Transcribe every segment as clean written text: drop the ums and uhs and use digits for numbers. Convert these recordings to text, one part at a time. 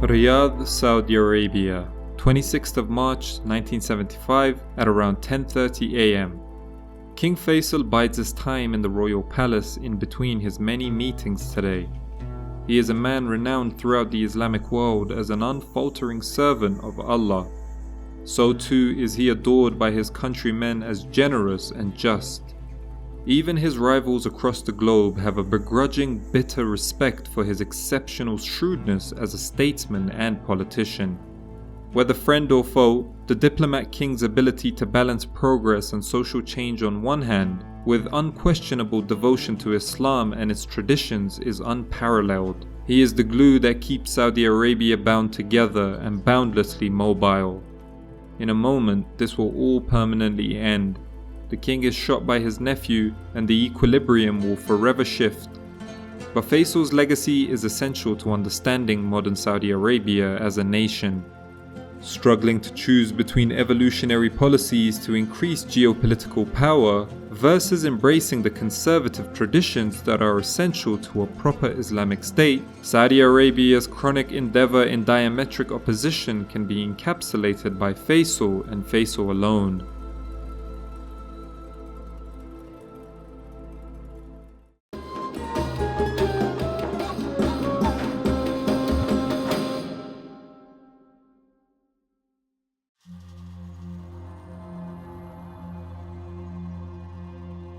Riyadh, Saudi Arabia, 26th of March 1975 at around 10:30 a.m. King Faisal bides his time in the royal palace in between his many meetings today. He is a man renowned throughout the Islamic world as an unfaltering servant of Allah. So too is he adored by his countrymen as generous and just. Even his rivals across the globe have a begrudging, bitter respect for his exceptional shrewdness as a statesman and politician. Whether friend or foe, the diplomat king's ability to balance progress and social change on one hand, with unquestionable devotion to Islam and its traditions, is unparalleled. He is the glue that keeps Saudi Arabia bound together and boundlessly mobile. In a moment, this will all permanently end. The king is shot by his nephew, and the equilibrium will forever shift. But Faisal's legacy is essential to understanding modern Saudi Arabia as a nation. Struggling to choose between evolutionary policies to increase geopolitical power versus embracing the conservative traditions that are essential to a proper Islamic state, Saudi Arabia's chronic endeavor in diametric opposition can be encapsulated by Faisal and Faisal alone.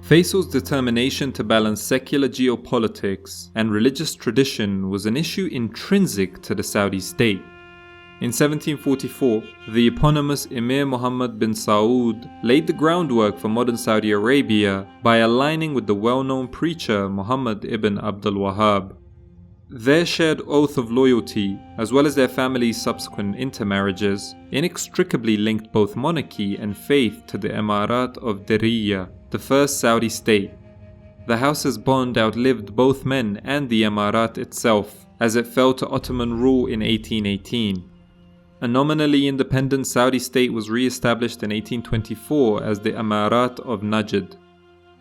Faisal's determination to balance secular geopolitics and religious tradition was an issue intrinsic to the Saudi state. In 1744, the eponymous Emir Muhammad bin Saud laid the groundwork for modern Saudi Arabia by aligning with the well-known preacher Muhammad ibn Abdul Wahhab. Their shared oath of loyalty, as well as their family's subsequent intermarriages, inextricably linked both monarchy and faith to the Emirat of Diriyah, the first Saudi state. The house's bond outlived both men and the Emirat itself, as it fell to Ottoman rule in 1818. A nominally independent Saudi state was re-established in 1824 as the Emirat of Najd.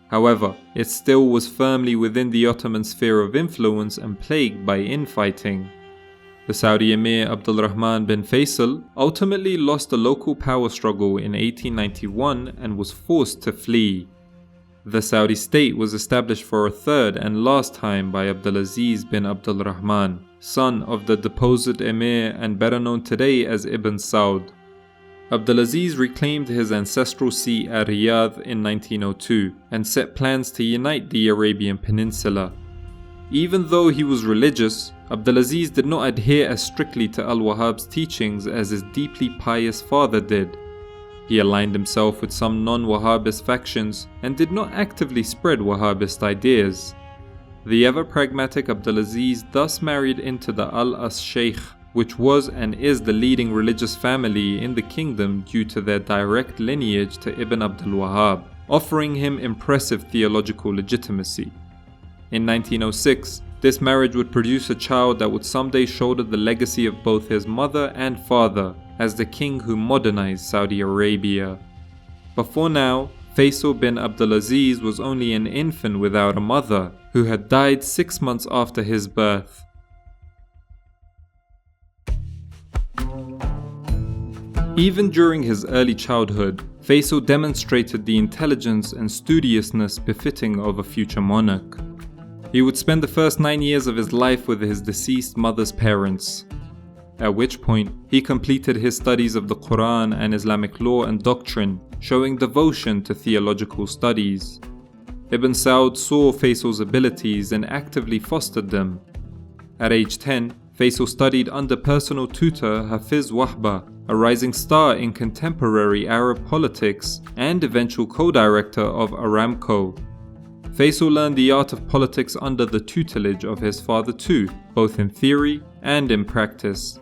However, it still was firmly within the Ottoman sphere of influence and plagued by infighting. The Saudi Emir Abdul Rahman bin Faisal ultimately lost the local power struggle in 1891 and was forced to flee. The Saudi state was established for a third and last time by Abdulaziz bin Abdul Rahman, son of the deposed Emir and better known today as Ibn Saud. Abdulaziz reclaimed his ancestral seat at Riyadh in 1902 and set plans to unite the Arabian Peninsula. Even though he was religious, Abdulaziz did not adhere as strictly to Al-Wahhab's teachings as his deeply pious father did. He aligned himself with some non-Wahhabist factions and did not actively spread Wahhabist ideas. The ever-pragmatic Abdulaziz thus married into the Al-As Sheikh, which was and is the leading religious family in the kingdom due to their direct lineage to Ibn Abdul Wahhab, offering him impressive theological legitimacy. In 1906, this marriage would produce a child that would someday shoulder the legacy of both his mother and father as the king who modernized Saudi Arabia. But for now, Faisal bin Abdulaziz was only an infant without a mother, who had died 6 months after his birth. Even during his early childhood, Faisal demonstrated the intelligence and studiousness befitting of a future monarch. He would spend the first 9 years of his life with his deceased mother's parents, at which point he completed his studies of the Quran and Islamic law and doctrine, showing devotion to theological studies. Ibn Saud saw Faisal's abilities and actively fostered them. At age 10, Faisal studied under personal tutor Hafiz Wahba, a rising star in contemporary Arab politics and eventual co-director of Aramco. Faisal learned the art of politics under the tutelage of his father too, both in theory and in practice.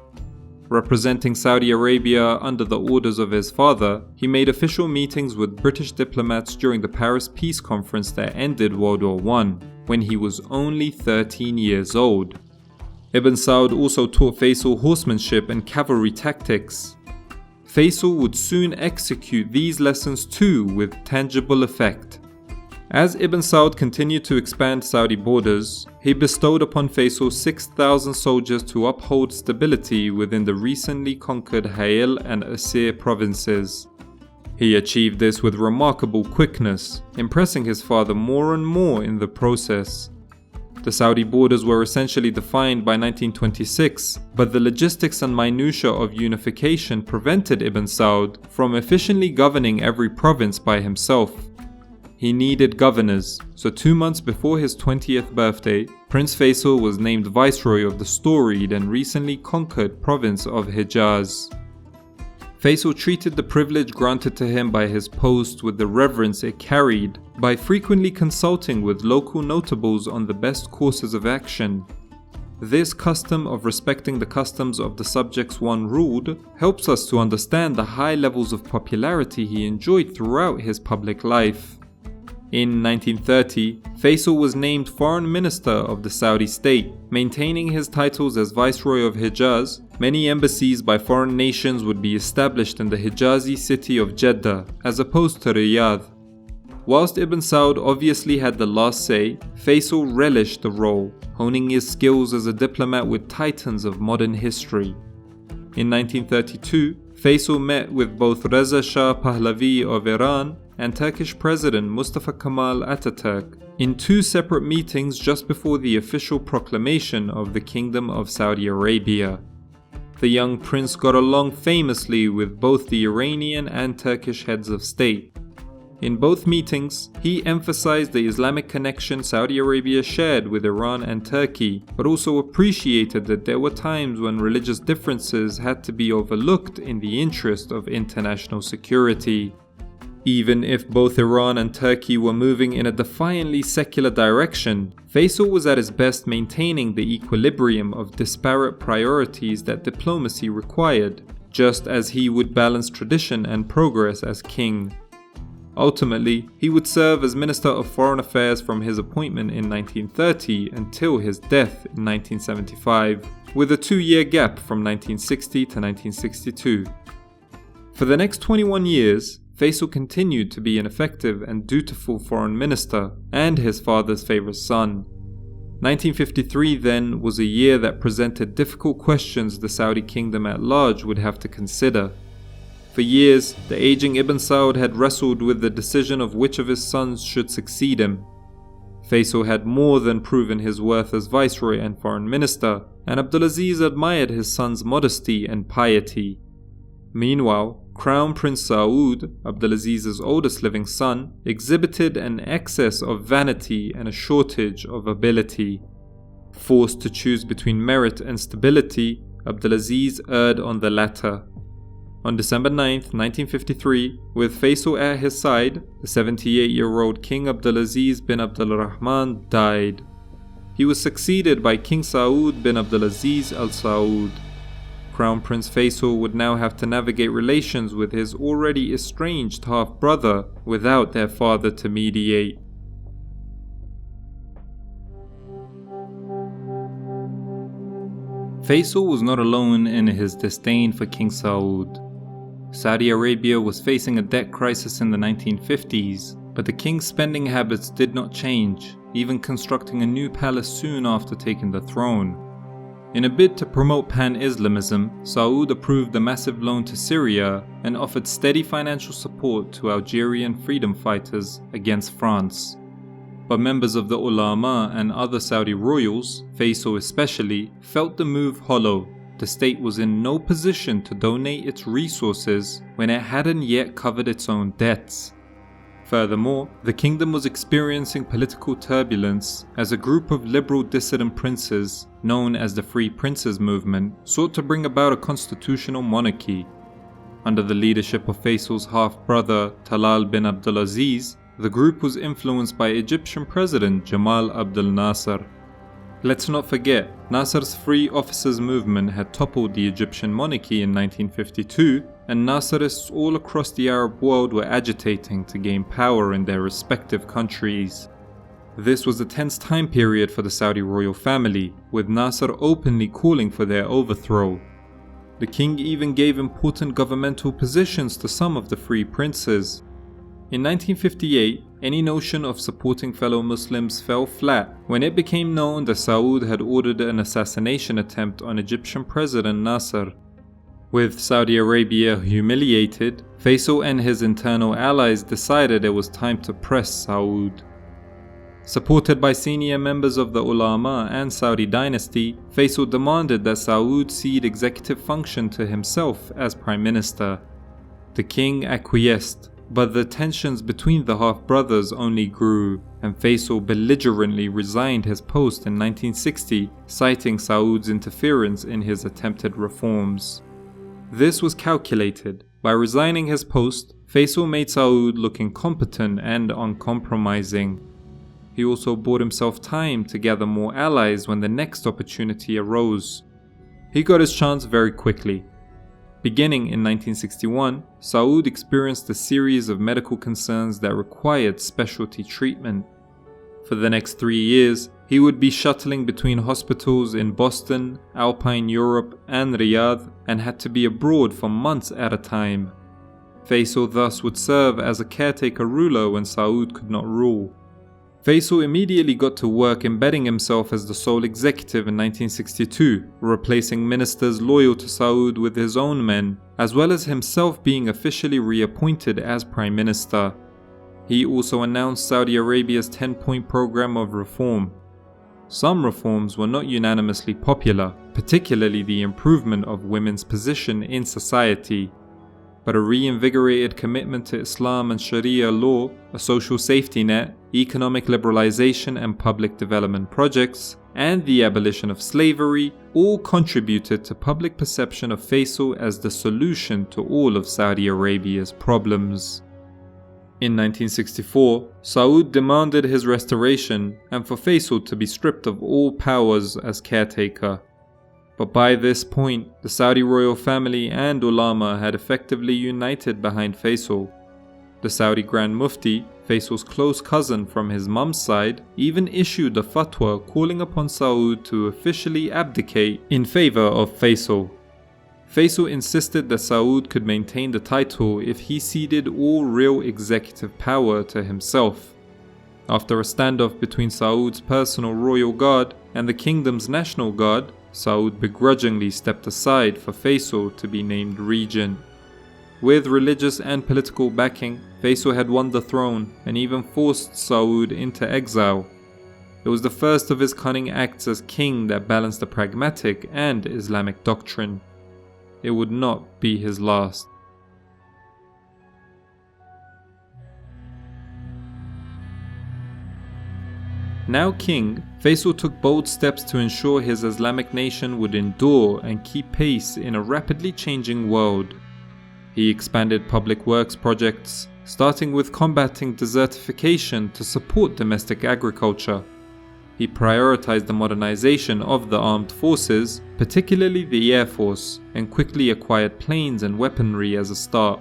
Representing Saudi Arabia under the orders of his father, he made official meetings with British diplomats during the Paris Peace Conference that ended World War I, when he was only 13 years old. Ibn Saud also taught Faisal horsemanship and cavalry tactics. Faisal would soon execute these lessons too with tangible effect. As Ibn Saud continued to expand Saudi borders, he bestowed upon Faisal 6,000 soldiers to uphold stability within the recently conquered Hayil and Asir provinces. He achieved this with remarkable quickness, impressing his father more and more in the process. The Saudi borders were essentially defined by 1926, but the logistics and minutiae of unification prevented Ibn Saud from efficiently governing every province by himself. He needed governors, so 2 months before his 20th birthday, Prince Faisal was named Viceroy of the storied and recently conquered province of Hijaz. Faisal treated the privilege granted to him by his post with the reverence it carried by frequently consulting with local notables on the best courses of action. This custom of respecting the customs of the subjects one ruled helps us to understand the high levels of popularity he enjoyed throughout his public life. In 1930, Faisal was named Foreign Minister of the Saudi state. Maintaining his titles as Viceroy of Hijaz, many embassies by foreign nations would be established in the Hijazi city of Jeddah, as opposed to Riyadh. Whilst Ibn Saud obviously had the last say, Faisal relished the role, honing his skills as a diplomat with titans of modern history. In 1932, Faisal met with both Reza Shah Pahlavi of Iran and Turkish President Mustafa Kemal Ataturk in 2 separate meetings just before the official proclamation of the Kingdom of Saudi Arabia. The young prince got along famously with both the Iranian and Turkish heads of state. In both meetings, he emphasized the Islamic connection Saudi Arabia shared with Iran and Turkey, but also appreciated that there were times when religious differences had to be overlooked in the interest of international security. Even if both Iran and Turkey were moving in a defiantly secular direction, Faisal was at his best maintaining the equilibrium of disparate priorities that diplomacy required, just as he would balance tradition and progress as king. Ultimately, he would serve as Minister of Foreign Affairs from his appointment in 1930 until his death in 1975, with a 2-year gap from 1960 to 1962. For the next 21 years, Faisal continued to be an effective and dutiful foreign minister and his father's favorite son. 1953 then was a year that presented difficult questions the Saudi kingdom at large would have to consider. For years, the aging Ibn Saud had wrestled with the decision of which of his sons should succeed him. Faisal had more than proven his worth as viceroy and foreign minister, and Abdulaziz admired his son's modesty and piety. Meanwhile, Crown Prince Saud, Abdulaziz's oldest living son, exhibited an excess of vanity and a shortage of ability. Forced to choose between merit and stability, Abdulaziz erred on the latter. On December 9, 1953, with Faisal at his side, the 78-year-old King Abdulaziz bin Abdulrahman died. He was succeeded by King Saud bin Abdulaziz Al Saud. Crown Prince Faisal would now have to navigate relations with his already estranged half-brother without their father to mediate. Faisal was not alone in his disdain for King Saud. Saudi Arabia was facing a debt crisis in the 1950s, but the king's spending habits did not change, even constructing a new palace soon after taking the throne. In a bid to promote pan-Islamism, Saud approved a massive loan to Syria and offered steady financial support to Algerian freedom fighters against France. But members of the ulama and other Saudi royals, Faisal especially, felt the move hollow. The state was in no position to donate its resources when it hadn't yet covered its own debts. Furthermore, the kingdom was experiencing political turbulence as a group of liberal dissident princes, known as the Free Princes Movement, sought to bring about a constitutional monarchy. Under the leadership of Faisal's half-brother Talal bin Abdulaziz, the group was influenced by Egyptian President Jamal Abdel Nasser. Let's not forget, Nasser's Free Officers Movement had toppled the Egyptian monarchy in 1952, and Nasserists all across the Arab world were agitating to gain power in their respective countries. This was a tense time period for the Saudi royal family, with Nasser openly calling for their overthrow. The king even gave important governmental positions to some of the free princes. In 1958, any notion of supporting fellow Muslims fell flat when it became known that Saud had ordered an assassination attempt on Egyptian President Nasser. With Saudi Arabia humiliated, Faisal and his internal allies decided it was time to press Saud. Supported by senior members of the ulama and Saudi dynasty, Faisal demanded that Saud cede executive function to himself as prime minister. The king acquiesced, but the tensions between the half-brothers only grew, and Faisal belligerently resigned his post in 1960, citing Saud's interference in his attempted reforms. This was calculated. By resigning his post, Faisal made Saud look incompetent and uncompromising. He also bought himself time to gather more allies when the next opportunity arose. He got his chance very quickly. Beginning in 1961, Saud experienced a series of medical concerns that required specialty treatment. For the next 3 years, he would be shuttling between hospitals in Boston, Alpine Europe, and Riyadh, and had to be abroad for months at a time. Faisal thus would serve as a caretaker ruler when Saud could not rule. Faisal immediately got to work embedding himself as the sole executive in 1962, replacing ministers loyal to Saud with his own men, as well as himself being officially reappointed as prime minister. He also announced Saudi Arabia's 10-point program of reform. Some reforms were not unanimously popular, particularly the improvement of women's position in society. But a reinvigorated commitment to Islam and Sharia law, a social safety net, economic liberalization and public development projects, and the abolition of slavery all contributed to public perception of Faisal as the solution to all of Saudi Arabia's problems. In 1964, Saud demanded his restoration and for Faisal to be stripped of all powers as caretaker. But by this point, the Saudi royal family and ulama had effectively united behind Faisal. The Saudi Grand Mufti, Faisal's close cousin from his mum's side, even issued a fatwa calling upon Saud to officially abdicate in favor of Faisal. Faisal insisted that Saud could maintain the title if he ceded all real executive power to himself. After a standoff between Saud's personal royal guard and the kingdom's national guard, Saud begrudgingly stepped aside for Faisal to be named regent. With religious and political backing, Faisal had won the throne and even forced Saud into exile. It was the first of his cunning acts as king that balanced the pragmatic and Islamic doctrine. It would not be his last. Now king, Faisal took bold steps to ensure his Islamic nation would endure and keep pace in a rapidly changing world. He expanded public works projects, starting with combating desertification to support domestic agriculture. He prioritized the modernization of the armed forces, particularly the Air Force, and quickly acquired planes and weaponry as a start.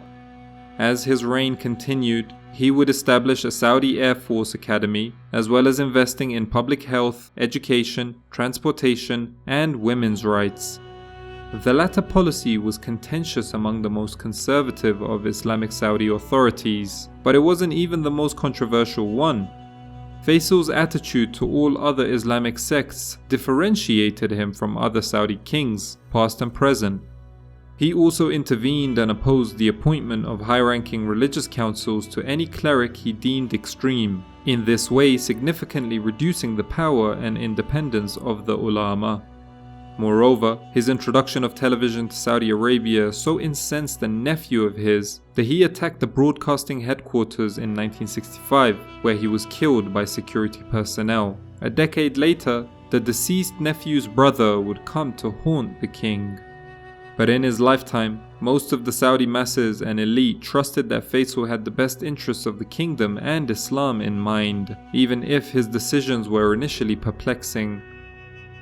As his reign continued, he would establish a Saudi Air Force Academy, as well as investing in public health, education, transportation, and women's rights. The latter policy was contentious among the most conservative of Islamic Saudi authorities, but it wasn't even the most controversial one. Faisal's attitude to all other Islamic sects differentiated him from other Saudi kings, past and present. He also intervened and opposed the appointment of high-ranking religious councils to any cleric he deemed extreme, in this way significantly reducing the power and independence of the ulama. Moreover, his introduction of television to Saudi Arabia so incensed a nephew of his that he attacked the broadcasting headquarters in 1965, where he was killed by security personnel. A decade later, the deceased nephew's brother would come to haunt the king. But in his lifetime, most of the Saudi masses and elite trusted that Faisal had the best interests of the kingdom and Islam in mind, even if his decisions were initially perplexing.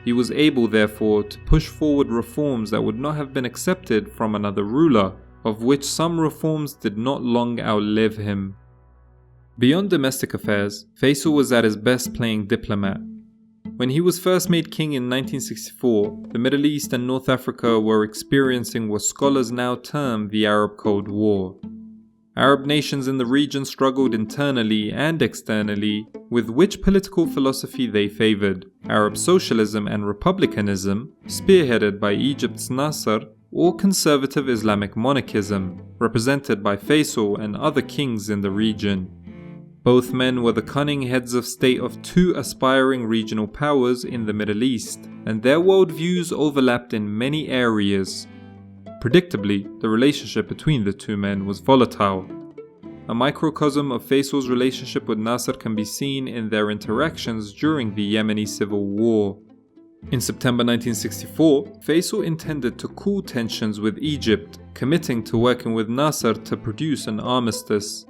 He was able, therefore, to push forward reforms that would not have been accepted from another ruler, of which some reforms did not long outlive him. Beyond domestic affairs, Faisal was at his best playing diplomat. When he was first made king in 1964, the Middle East and North Africa were experiencing what scholars now term the Arab Cold War. Arab nations in the region struggled internally and externally with which political philosophy they favored: Arab socialism and republicanism, spearheaded by Egypt's Nasser, or conservative Islamic monarchism, represented by Faisal and other kings in the region. Both men were the cunning heads of state of two aspiring regional powers in the Middle East, and their worldviews overlapped in many areas. Predictably, the relationship between the two men was volatile. A microcosm of Faisal's relationship with Nasser can be seen in their interactions during the Yemeni civil war. In September 1964, Faisal intended to cool tensions with Egypt, committing to working with Nasser to produce an armistice.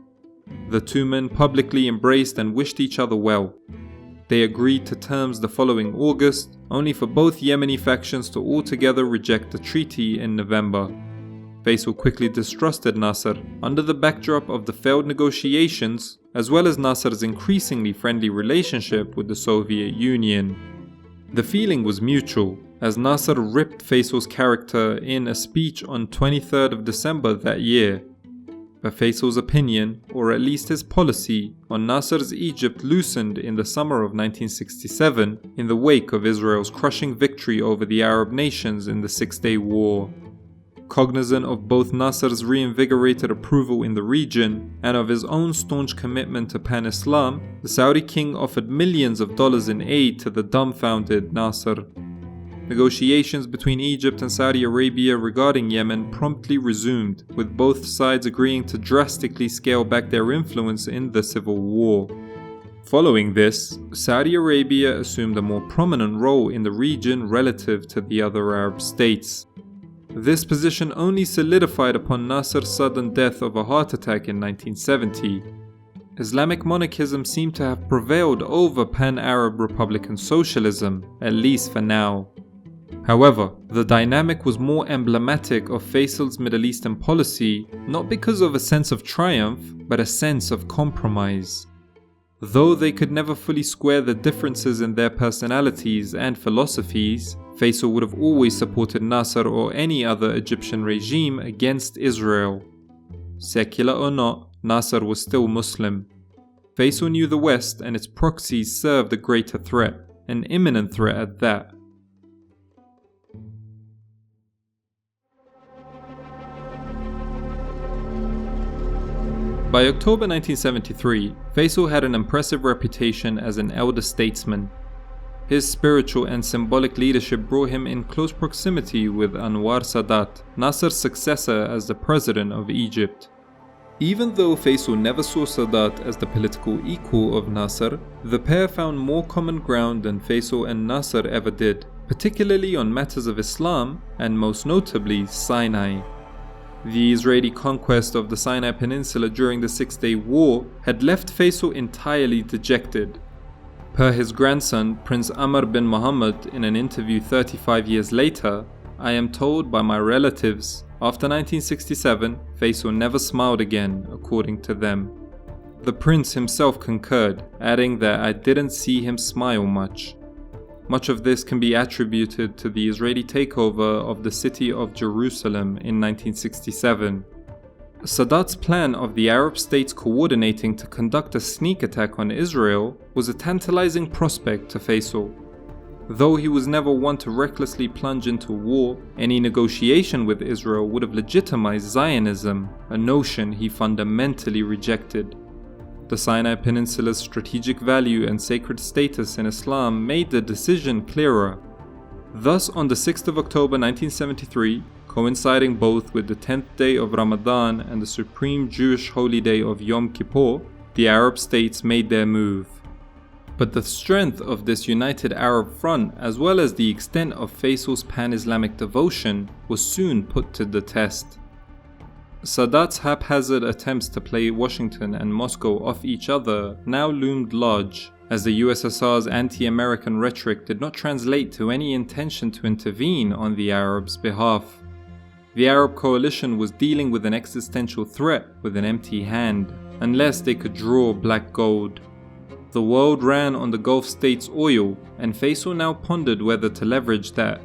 The two men publicly embraced and wished each other well. They agreed to terms the following August, only for both Yemeni factions to altogether reject the treaty in November. Faisal quickly distrusted Nasser under the backdrop of the failed negotiations, as well as Nasser's increasingly friendly relationship with the Soviet Union. The feeling was mutual, as Nasser ripped Faisal's character in a speech on 23rd of December that year. But Faisal's opinion, or at least his policy, on Nasser's Egypt loosened in the summer of 1967 in the wake of Israel's crushing victory over the Arab nations in the Six-Day War. Cognizant of both Nasser's reinvigorated approval in the region and of his own staunch commitment to pan-Islam, the Saudi king offered millions of dollars in aid to the dumbfounded Nasser. Negotiations between Egypt and Saudi Arabia regarding Yemen promptly resumed, with both sides agreeing to drastically scale back their influence in the civil war. Following this, Saudi Arabia assumed a more prominent role in the region relative to the other Arab states. This position only solidified upon Nasser's sudden death of a heart attack in 1970. Islamic monarchism seemed to have prevailed over pan-Arab republican socialism, at least for now. However, the dynamic was more emblematic of Faisal's Middle Eastern policy, not because of a sense of triumph, but a sense of compromise. Though they could never fully square the differences in their personalities and philosophies, Faisal would have always supported Nasser or any other Egyptian regime against Israel. Secular or not, Nasser was still Muslim. Faisal knew the West and its proxies served a greater threat, an imminent threat at that. By October 1973, Faisal had an impressive reputation as an elder statesman. His spiritual and symbolic leadership brought him in close proximity with Anwar Sadat, Nasser's successor as the president of Egypt. Even though Faisal never saw Sadat as the political equal of Nasser, the pair found more common ground than Faisal and Nasser ever did, particularly on matters of Islam and most notably Sinai. The Israeli conquest of the Sinai Peninsula during the Six-Day War had left Faisal entirely dejected. Per his grandson, Prince Amr bin Muhammad, in an interview 35 years later, "I am told by my relatives, after 1967, Faisal never smiled again," according to them. The prince himself concurred, adding that "I didn't see him smile much." Much of this can be attributed to the Israeli takeover of the city of Jerusalem in 1967. Sadat's plan of the Arab states coordinating to conduct a sneak attack on Israel was a tantalizing prospect to Faisal. Though he was never one to recklessly plunge into war, any negotiation with Israel would have legitimized Zionism, a notion he fundamentally rejected. The Sinai Peninsula's strategic value and sacred status in Islam made the decision clearer. Thus, on the 6th of October 1973, coinciding both with the 10th day of Ramadan and the supreme Jewish holy day of Yom Kippur, the Arab states made their move. But the strength of this united Arab front, as well as the extent of Faisal's pan-Islamic devotion, was soon put to the test. Sadat's haphazard attempts to play Washington and Moscow off each other now loomed large, as the USSR's anti-American rhetoric did not translate to any intention to intervene on the Arabs' behalf. The Arab coalition was dealing with an existential threat with an empty hand, unless they could draw black gold. The world ran on the Gulf states' oil, and Faisal now pondered whether to leverage that.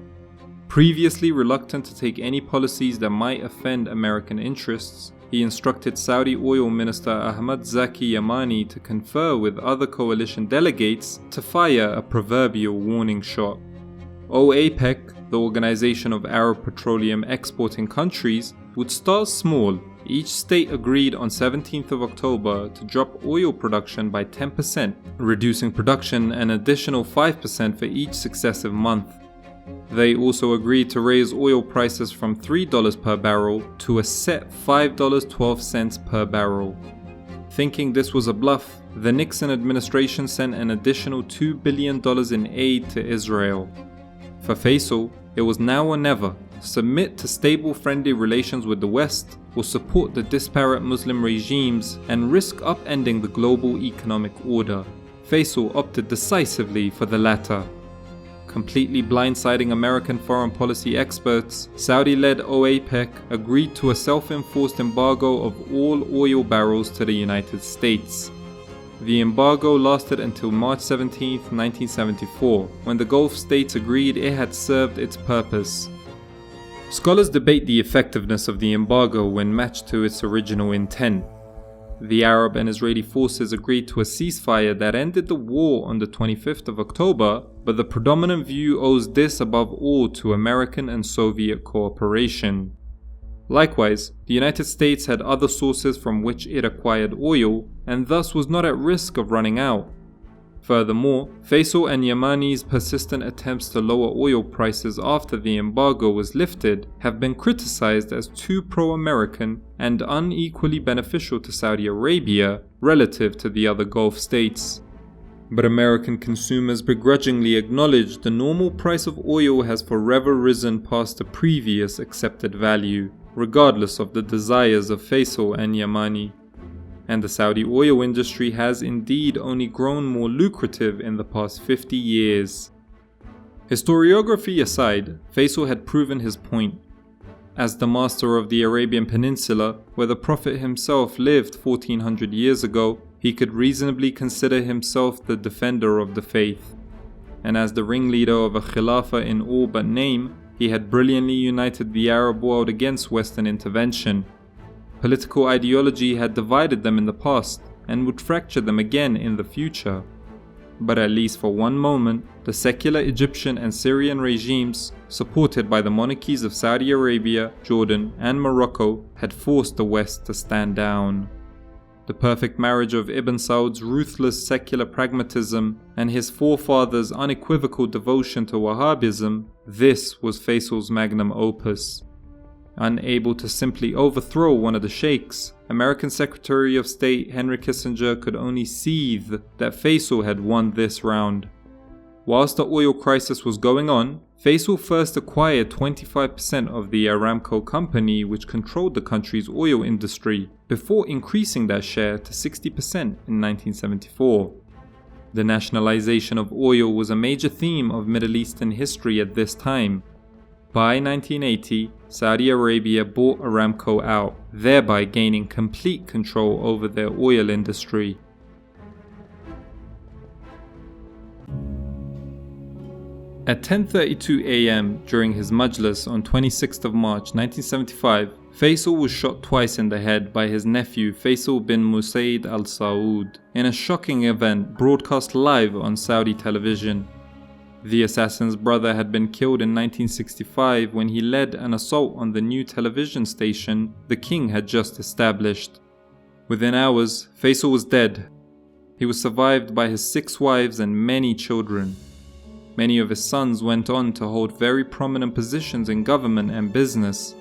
Previously reluctant to take any policies that might offend American interests, he instructed Saudi oil minister Ahmad Zaki Yamani to confer with other coalition delegates to fire a proverbial warning shot. OAPEC, the Organization of Arab Petroleum Exporting Countries, would start small. Each state agreed on 17th of October to drop oil production by 10%, reducing production an additional 5% for each successive month. They also agreed to raise oil prices from $3 per barrel to a set $5.12 per barrel. Thinking this was a bluff, the Nixon administration sent an additional $2 billion in aid to Israel. For Faisal, it was now or never: submit to stable friendly relations with the West, or support the disparate Muslim regimes and risk upending the global economic order. Faisal opted decisively for the latter. Completely blindsiding American foreign policy experts, Saudi-led OAPEC agreed to a self-enforced embargo of all oil barrels to the United States. The embargo lasted until March 17, 1974, when the Gulf states agreed it had served its purpose. Scholars debate the effectiveness of the embargo when matched to its original intent. The Arab and Israeli forces agreed to a ceasefire that ended the war on the 25th of October, but the predominant view owes this above all to American and Soviet cooperation. Likewise, the United States had other sources from which it acquired oil, and thus was not at risk of running out. Furthermore, Faisal and Yamani's persistent attempts to lower oil prices after the embargo was lifted have been criticized as too pro-American and unequally beneficial to Saudi Arabia relative to the other Gulf states. But American consumers begrudgingly acknowledge the normal price of oil has forever risen past the previous accepted value, regardless of the desires of Faisal and Yamani. And the Saudi oil industry has indeed only grown more lucrative in the past 50 years. Historiography aside, Faisal had proven his point. As the master of the Arabian Peninsula, where the Prophet himself lived 1400 years ago, he could reasonably consider himself the defender of the faith. And as the ringleader of a Khilafah in all but name, he had brilliantly united the Arab world against Western intervention. Political ideology had divided them in the past and would fracture them again in the future. But at least for one moment, the secular Egyptian and Syrian regimes, supported by the monarchies of Saudi Arabia, Jordan, and Morocco, had forced the West to stand down. The perfect marriage of Ibn Saud's ruthless secular pragmatism and his forefathers' unequivocal devotion to Wahhabism, this was Faisal's magnum opus. Unable to simply overthrow one of the sheikhs, American Secretary of State Henry Kissinger could only seethe that Faisal had won this round. Whilst the oil crisis was going on, Faisal first acquired 25% of the Aramco company which controlled the country's oil industry, before increasing that share to 60% in 1974. The nationalization of oil was a major theme of Middle Eastern history at this time. By 1980, Saudi Arabia bought Aramco out, thereby gaining complete control over their oil industry. At 10:32 a.m. during his majlis on 26th of March 1975, Faisal was shot twice in the head by his nephew Faisal bin Musaid al Saud in a shocking event broadcast live on Saudi television. The assassin's brother had been killed in 1965 when he led an assault on the new television station the king had just established. Within hours, Faisal was dead. He was survived by his 6 wives and many children. Many of his sons went on to hold very prominent positions in government and business.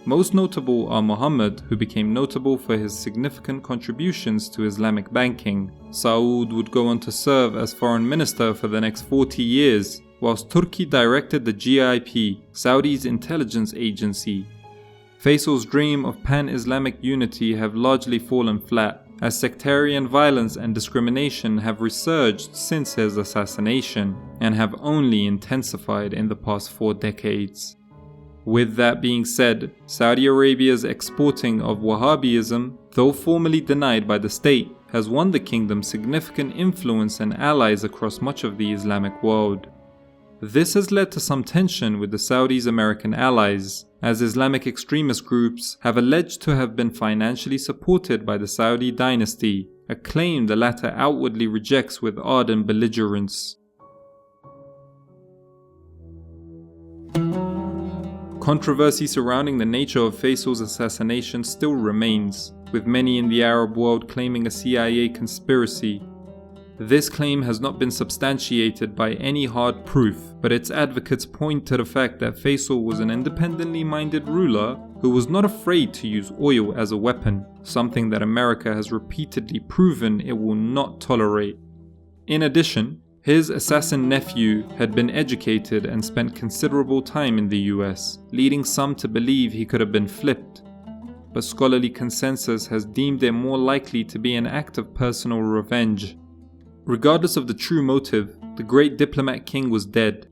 Most notable are Muhammad, who became notable for his significant contributions to Islamic banking. Saud would go on to serve as foreign minister for the next 40 years, whilst Turki directed the GIP, Saudi's intelligence agency. Faisal's dream of pan-Islamic unity have largely fallen flat, as sectarian violence and discrimination have resurged since his assassination, and have only intensified in the past 4 decades. With that being said, Saudi Arabia's exporting of Wahhabism, though formally denied by the state, has won the kingdom significant influence and allies across much of the Islamic world. This has led to some tension with the Saudis' American allies, as Islamic extremist groups have alleged to have been financially supported by the Saudi dynasty, a claim the latter outwardly rejects with ardent belligerence. Controversy surrounding the nature of Faisal's assassination still remains, with many in the Arab world claiming a CIA conspiracy. This claim has not been substantiated by any hard proof, but its advocates point to the fact that Faisal was an independently minded ruler who was not afraid to use oil as a weapon, something that America has repeatedly proven it will not tolerate. In addition, his assassin nephew had been educated and spent considerable time in the US, leading some to believe he could have been flipped. But scholarly consensus has deemed it more likely to be an act of personal revenge. Regardless of the true motive, the great diplomat king was dead.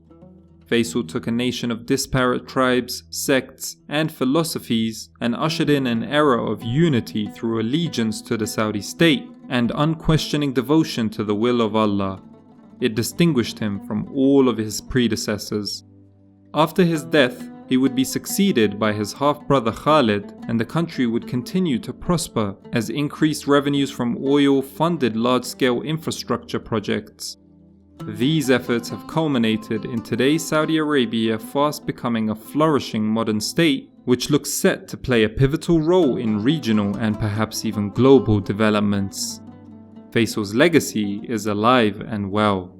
Faisal took a nation of disparate tribes, sects, and philosophies and ushered in an era of unity through allegiance to the Saudi state and unquestioning devotion to the will of Allah. It distinguished him from all of his predecessors. After his death, he would be succeeded by his half-brother Khalid, and the country would continue to prosper as increased revenues from oil funded large-scale infrastructure projects. These efforts have culminated in today's Saudi Arabia fast becoming a flourishing modern state, which looks set to play a pivotal role in regional and perhaps even global developments. Faisal's legacy is alive and well.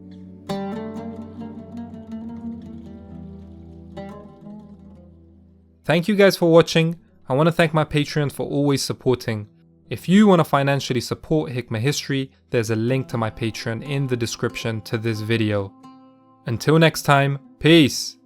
Thank you guys for watching. I want to thank my Patreons for always supporting. If you want to financially support Hikmah History, there's a link to my Patreon in the description to this video. Until next time, peace!